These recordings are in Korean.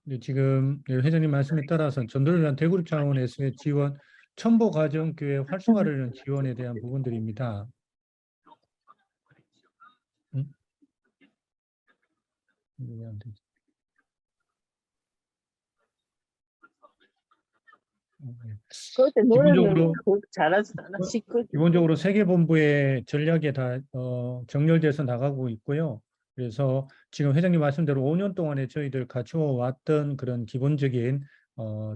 네, 지금 회장님 말씀에 따라서 전도를 위한 대구립 차원에서의 지원, 첨보가정교회 활성화를 위한 지원에 대한 부분들입니다. 음? 이게 안 되지. 네. 그때 노래는 기본적으로 잘하잖아. 시끄. 기본적으로 세계본부의 전략에 다 정렬돼서 나가고 있고요. 그래서 지금 회장님 말씀대로 5년 동안에 저희들 갖추어 왔던 그런 기본적인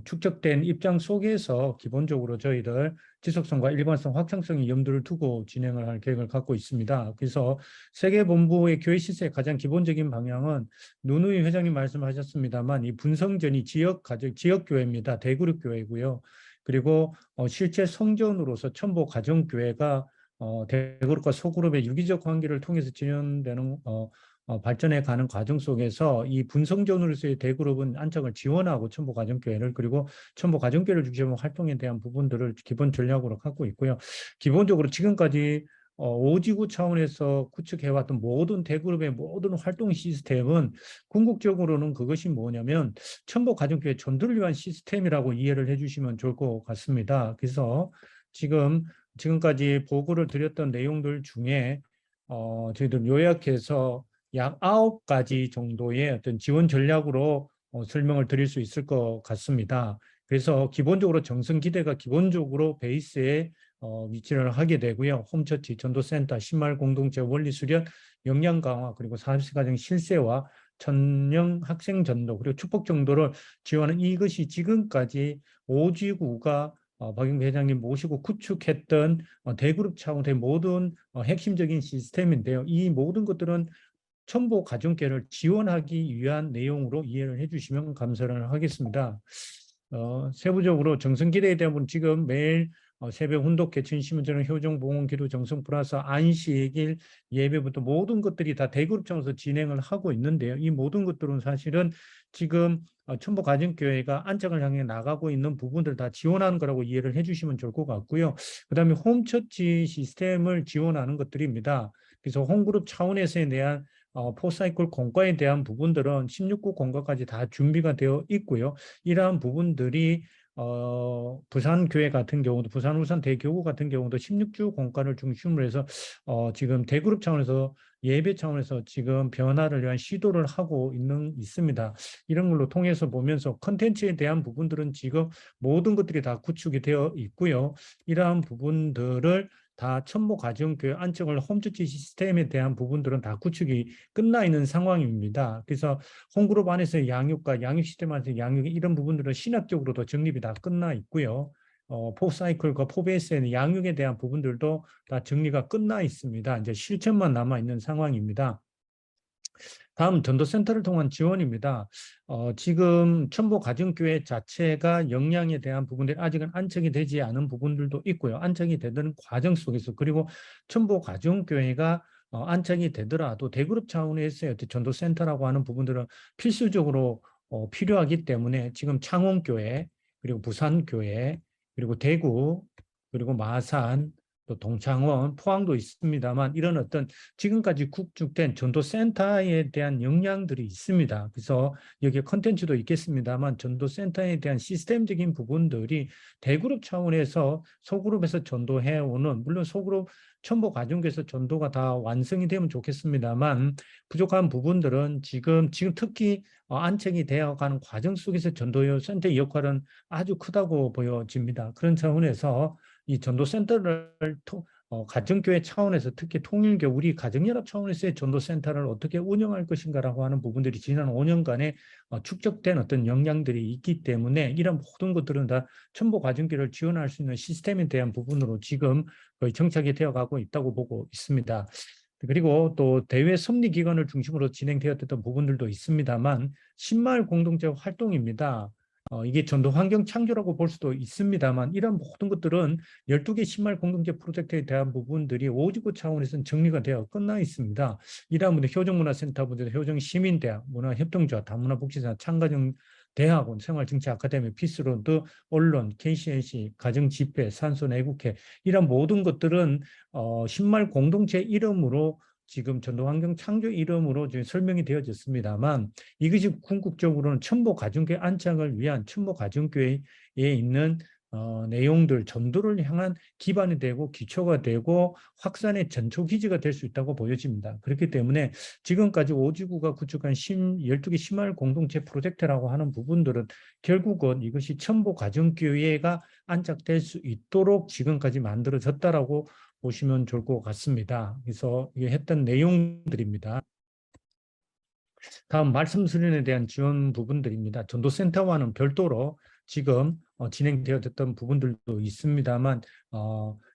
축적된 입장 속에서 기본적으로 저희들 지속성과 일관성, 확장성의 염두를 두고 진행을 할 계획을 갖고 있습니다. 그래서 세계본부의 교회 시스템의 가장 기본적인 방향은 누누이 회장님 말씀하셨습니다만 이 분성전이 지역교회입니다. 대그룹 교회고요. 그리고 실제 성전으로서 첨보 가정교회가 대그룹과 소그룹의 유기적 관계를 통해서 진행되는 발전해 가는 과정 속에서 이 분성전으로서의 대그룹은 안착을 지원하고 첨보 가정교회를 그리고 첨보 가정교회를 중심으로 활동에 대한 부분들을 기본 전략으로 갖고 있고요. 기본적으로 지금까지 오지구 차원에서 구축해왔던 모든 대그룹의 모든 활동 시스템은 궁극적으로는 그것이 뭐냐면 첨보 가정교회 전도를 위한 시스템이라고 이해를 해주시면 좋을 것 같습니다. 그래서 지금까지 보고를 드렸던 내용들 중에 저희들 요약해서 약 9가지 정도의 어떤 지원 전략으로 설명을 드릴 수 있을 것 같습니다. 그래서 기본적으로 정성기대가 기본적으로 베이스에 위치를 하게 되고요. 홈처치, 전도센터, 신말 공동체 원리 수련, 역량 강화, 그리고 40세 가정 실세와 천명 학생 전도, 그리고 축복 정도를 지원하는 이것이 지금까지 오지구가 박영배 회장님 모시고 구축했던 대그룹 차원의 모든 핵심적인 시스템인데요. 이 모든 것들은 첨보 가정계를 지원하기 위한 내용으로 이해를 해주시면 감사를 하겠습니다. 세부적으로 정성기대에 대한 부분 지금 매일 새벽 훈독 개천 시민전은 효정 봉헌 기도 정성 플러스 안식일 예배부터 모든 것들이 다 대그룹 차원에서 진행을 하고 있는데요. 이 모든 것들은 사실은 지금 첨보 가정교회가 안착을 향해 나가고 있는 부분들 다 지원하는 거라고 이해를 해주시면 좋을 것 같고요. 그다음에 홈처치 시스템을 지원하는 것들입니다. 그래서 홈그룹 차원에서에 대한 포사이클 공과에 대한 부분들은 16구 공과까지 다 준비가 되어 있고요. 이러한 부분들이 부산교회 같은 경우도 부산 울산 대교구 같은 경우도 16주 공과를 중심으로 해서 지금 대그룹 차원에서 예배 차원에서 지금 변화를 위한 시도를 하고 있습니다. 이런 걸로 통해서 보면서 컨텐츠에 대한 부분들은 지금 모든 것들이 다 구축이 되어 있고요. 이러한 부분들을 다 첨보 가정교회 안쪽을 홈처치 시스템에 대한 부분들은 다 구축이 끝나 있는 상황입니다. 그래서 홈그룹 안에서의 양육과 양육 시스템 안에서의 양육 이런 부분들은 신학적으로도 정립이 다 끝나 있고요. 포사이클과 포베이스의 양육에 대한 부분들도 다 정리가 끝나 있습니다. 이제 실천만 남아 있는 상황입니다. 다음 전도센터를 통한 지원입니다. 지금 첨보 가정교회 자체가 역량에 대한 부분들이 아직은 안착이 되지 않은 부분들도 있고요. 안착이 되는 과정 속에서 그리고 첨보 가정교회가 안착이 되더라도 대그룹 차원에서의 전도센터라고 하는 부분들은 필수적으로 필요하기 때문에 지금 창원교회 그리고 부산교회 그리고 대구 그리고 마산 또 동창원, 포항도 있습니다만 이런 어떤 지금까지 구축된 전도센터에 대한 역량들이 있습니다. 그래서 여기에 컨텐츠도 있겠습니다만 전도센터에 대한 시스템적인 부분들이 대그룹 차원에서 소그룹에서 전도해오는 물론 소그룹 첨보 과정에서 전도가 다 완성이 되면 좋겠습니다만 부족한 부분들은 지금 특히 안착이 되어가는 과정 속에서 전도센터의 역할은 아주 크다고 보여집니다. 그런 차원에서 이 전도센터를 가정교회 차원에서 특히 통일교 우리 가정연합 차원에서의 전도센터를 어떻게 운영할 것인가라고 하는 부분들이 지난 5년간에 축적된 어떤 역량들이 있기 때문에 이런 모든 것들은 다 첨보 가정교회를 지원할 수 있는 시스템에 대한 부분으로 지금 거의 정착이 되어가고 있다고 보고 있습니다. 그리고 또 대외 섭리 기관을 중심으로 진행되었던 부분들도 있습니다만 신마을 공동체 활동입니다. 이게 전도 환경 창조라고 볼 수도 있습니다만 이런 모든 것들은 12개 신마을 공동체 프로젝트에 대한 부분들이 오지구 차원에서는 정리가 되어 끝나 있습니다. 이러한 분들 효정문화센터분들, 효정시민대학, 문화협동조합, 다문화복지사, 참가정 대학원, 생활정치 아카데미, 피스로드, 언론, KCNC, 가정집회, 산소내국회 이런 모든 것들은 신마을 공동체 이름으로 지금 전도환경 창조 이름으로 지금 설명이 되어졌습니다만 이것이 궁극적으로는 첨보 가정교회 안착을 위한 첨보 가정교회에 있는 내용들 전도를 향한 기반이 되고 기초가 되고 확산의 전초 기지가 될 수 있다고 보여집니다. 그렇기 때문에 지금까지 오지구가 구축한 12개 심할 공동체 프로젝트라고 하는 부분들은 결국은 이것이 첨보 가정교회가 안착될 수 있도록 지금까지 만들어졌다라고 보시면 좋을 것 같습니다. 그래서 이게 했던 내용들입니다. 다음 말씀 수련에 대한 지원 부분들입니다. 전도센터와는 별도로 지금 진행되어졌던 부분들도 있습니다만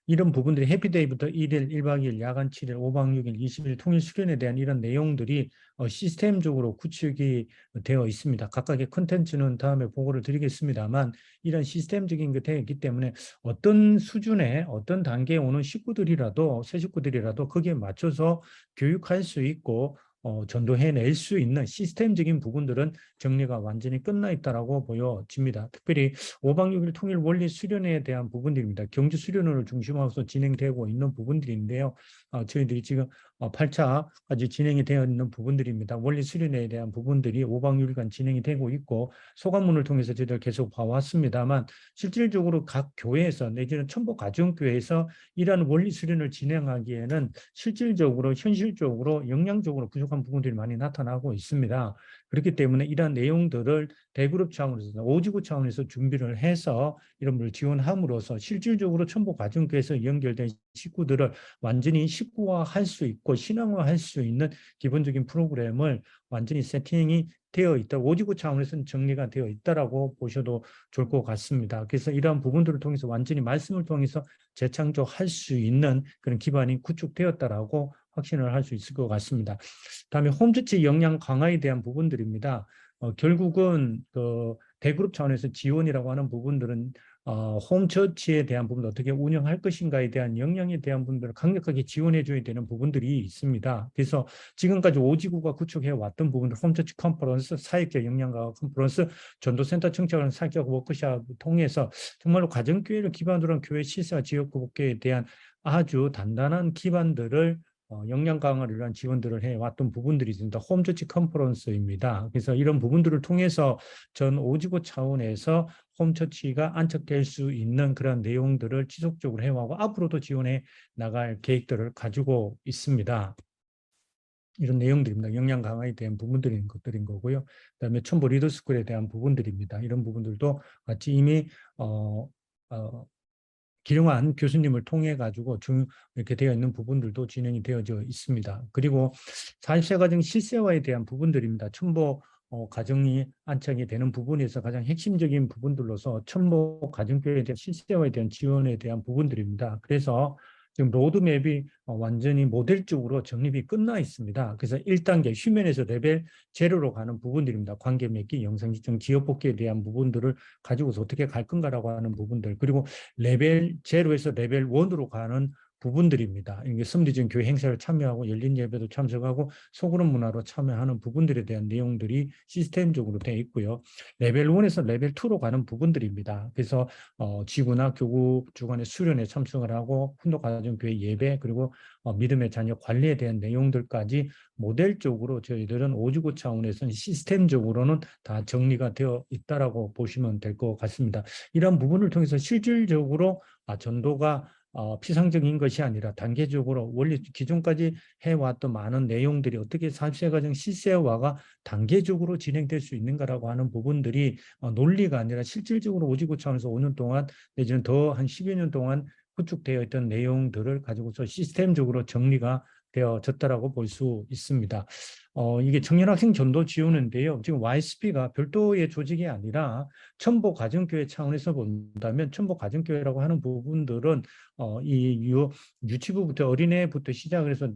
이런 부분들이 해피데이부터 1일, 1박 2일, 야간 7일, 5박 6일, 20일 통일 수련에 대한 이런 내용들이 시스템적으로 구축이 되어 있습니다. 각각의 컨텐츠는 다음에 보고를 드리겠습니다만 이런 시스템적인 게 되어 있기 때문에 어떤 수준의 어떤 단계에 오는 식구들이라도 새 식구들이라도 거기에 맞춰서 교육할 수 있고 전도해낼 수 있는 시스템적인 부분들은 정리가 완전히 끝나 있다라고 보여집니다. 특별히 5박 6일 통일 원리 수련에 대한 부분들입니다. 경주 수련을 중심으로 진행되고 있는 부분들인데요. 저희들이 지금 8차까지 진행이 되어 있는 부분들입니다. 원리 수련에 대한 부분들이 5박 6일간 진행이 되고 있고 소감문을 통해서 저희들 계속 봐왔습니다만 실질적으로 각 교회에서 내지는 첨보 가정교회에서 이러한 원리 수련을 진행하기에는 실질적으로 현실적으로 역량적으로 부족한 부분들이 많이 나타나고 있습니다. 그렇기 때문에 이러한 내용들을 대그룹 차원에서 오지구 차원에서 준비를 해서 이런 걸 지원함으로써 실질적으로 첨보 가정교회에서 연결된 식구들을 완전히 식구화할 수 있고 신앙화할 수 있는 기본적인 프로그램을 완전히 세팅이 되어 있다. 오지구 차원에서는 정리가 되어 있다라고 보셔도 좋을 것 같습니다. 그래서 이러한 부분들을 통해서 완전히 말씀을 통해서 재창조할 수 있는 그런 기반이 구축되었다라고 확신을 할 수 있을 것 같습니다. 다음에 홈처치 역량 강화에 대한 부분들입니다. 결국은 그 대그룹 차원에서 지원이라고 하는 부분들은 홈처치에 대한 부분 어떻게 운영할 것인가에 대한 역량에 대한 부분들을 강력하게 지원해 줘야 되는 부분들이 있습니다. 그래서 지금까지 오지구가 구축해 왔던 부분들 홈처치 컨퍼런스, 사역자 역량과 컨퍼런스, 전도센터 청취하는 사역자 워크숍을 통해서 정말로 가정교회를 기반으로 한 교회 시설과 지역구복교에 대한 아주 단단한 기반들을 역량 강화를 위한 지원들을 해왔던 부분들이 있습니다. 홈처치 컨퍼런스입니다. 그래서 이런 부분들을 통해서 전 오지구 차원에서 홈처치가 안착될 수 있는 그런 내용들을 지속적으로 해와고 앞으로도 지원해 나갈 계획들을 가지고 있습니다. 이런 내용들입니다. 역량 강화에 대한 부분들인 것들인 거고요. 그다음에 첨보 리더스쿨에 대한 부분들입니다. 이런 부분들도 같이 이미 기령한 교수님을 통해 가지고 이렇게 되어 있는 부분들도 진행이 되어져 있습니다. 그리고 40세 가정 실세화에 대한 부분들입니다. 첨보 가정이 안착이 되는 부분에서 가장 핵심적인 부분들로서 첨보 가정교회에 대한 실세화에 대한 지원에 대한 부분들입니다. 그래서 지금 로드맵이 완전히 모델적으로 정립이 끝나 있습니다. 그래서 1단계 휴면에서 레벨 제로로 가는 부분들입니다. 관계 맺기, 영상 지정, 지역 복귀에 대한 부분들을 가지고서 어떻게 갈 건가라고 하는 부분들, 그리고 레벨 제로에서 레벨 1으로 가는 부분들입니다. 이게 섬기전 교회 행사를 참여하고 열린 예배도 참석하고 소그룹 문화로 참여하는 부분들에 대한 내용들이 시스템적으로 되어 있고요. 레벨 1에서 레벨 2로 가는 부분들입니다. 그래서 지구나 교구 주간의 수련에 참석을 하고 훈독가정교회 예배 그리고 믿음의 자녀 관리에 대한 내용들까지 모델적으로 저희들은 오지구 차원에서는 시스템적으로는 다 정리가 되어 있다라고 보시면 될 것 같습니다. 이런 부분을 통해서 실질적으로 전도가 피상적인 것이 아니라 단계적으로 원래 기존까지 해왔던 많은 내용들이 어떻게 40세 과정 실세화가 단계적으로 진행될 수 있는가라고 하는 부분들이 논리가 아니라 실질적으로 오지구 차원에서 5년 동안 내지는 더 한 10여 년 동안 구축되어 있던 내용들을 가지고서 시스템적으로 정리가 되어졌다라고 볼 수 있습니다. 이게 청년학생 전도 지원인데요. 지금 YSP가 별도의 조직이 아니라 첨보 가정교회 차원에서 본다면 첨보 가정교회라고 하는 부분들은 유치부부터 어린애부터 시작을 해서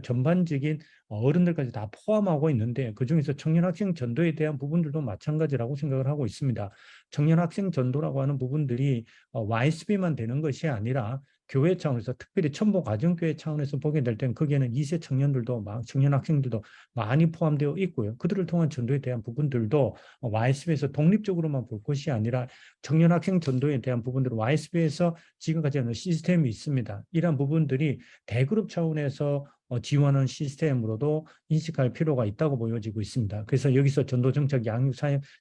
전반적인 어른들까지 다 포함하고 있는데 그중에서 청년학생 전도에 대한 부분들도 마찬가지라고 생각을 하고 있습니다. 청년학생 전도라고 하는 부분들이 YSP만 되는 것이 아니라 교회 차원에서 특별히 첨보 가정교회 차원에서 보게 될 땐 거기에는 2세 청년들도 청년 학생들도 많이 포함되어 있고요. 그들을 통한 전도에 대한 부분들도 YSB에서 독립적으로만 볼 것이 아니라 청년 학생 전도에 대한 부분들은 YSB에서 지금까지 하는 시스템이 있습니다. 이러한 부분들이 대그룹 차원에서 지원하는 시스템으로도 인식할 필요가 있다고 보여지고 있습니다. 그래서 여기서 전도 정착 양육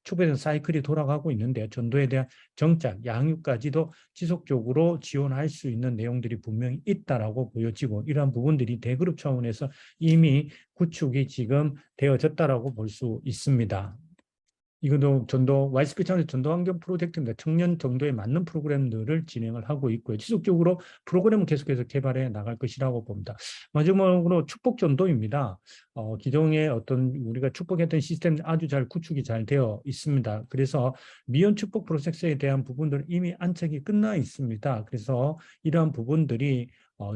초보에서 사이클이 돌아가고 있는데 전도에 대한 정착 양육까지도 지속적으로 지원할 수 있는 내용들이 분명히 있다라고 보여지고 이러한 부분들이 대그룹 차원에서 이미 구축이 지금 되어졌다라고 볼 수 있습니다. 이것도 전도 YSP 차원의 전도 환경 프로젝트입니다. 청년 정도에 맞는 프로그램들을 진행을 하고 있고요. 지속적으로 프로그램을 계속해서 개발해 나갈 것이라고 봅니다. 마지막으로 축복 전도입니다. 기존에 어떤 우리가 축복했던 시스템 아주 잘 구축이 잘 되어 있습니다. 그래서 미연 축복 프로세스에 대한 부분들 이미 안착이 끝나 있습니다. 그래서 이러한 부분들이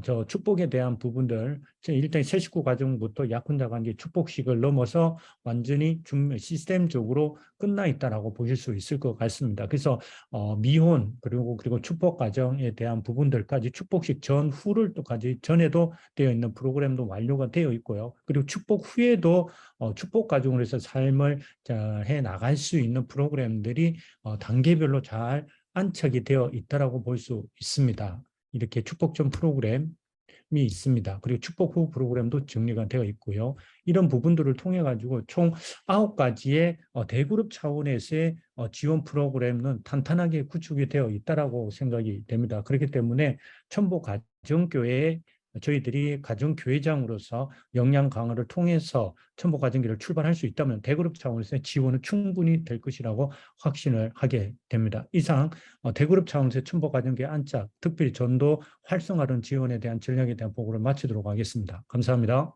저 축복에 대한 부분들 일단 새 식구 과정부터 약혼자 관계 축복식을 넘어서 완전히 시스템적으로 끝나 있다라고 보실 수 있을 것 같습니다. 그래서 미혼 그리고 축복 과정에 대한 부분들까지 축복식 전후를까지 전에도 되어 있는 프로그램도 완료가 되어 있고요. 그리고 축복 후에도 축복 과정으로 해서 삶을 해 나갈 수 있는 프로그램들이 단계별로 잘 안착이 되어 있다라고 볼 수 있습니다. 이렇게 축복 전 프로그램이 있습니다. 그리고 축복 후 프로그램도 정리가 되어 있고요. 이런 부분들을 통해 가지고 총 9가지의 대그룹 차원에서의 지원 프로그램은 탄탄하게 구축이 되어 있다라고 생각이 됩니다. 그렇기 때문에 첨보 가정교회에 저희들이 가정교회장으로서 역량 강화를 통해서 첨보 가정교회를 출발할 수 있다면 대그룹 차원에서의 지원은 충분히 될 것이라고 확신을 하게 됩니다. 이상 대그룹 차원에서의 첨보 가정교회 안착, 특별히 전도 활성화론 지원에 대한 전략에 대한 보고를 마치도록 하겠습니다. 감사합니다.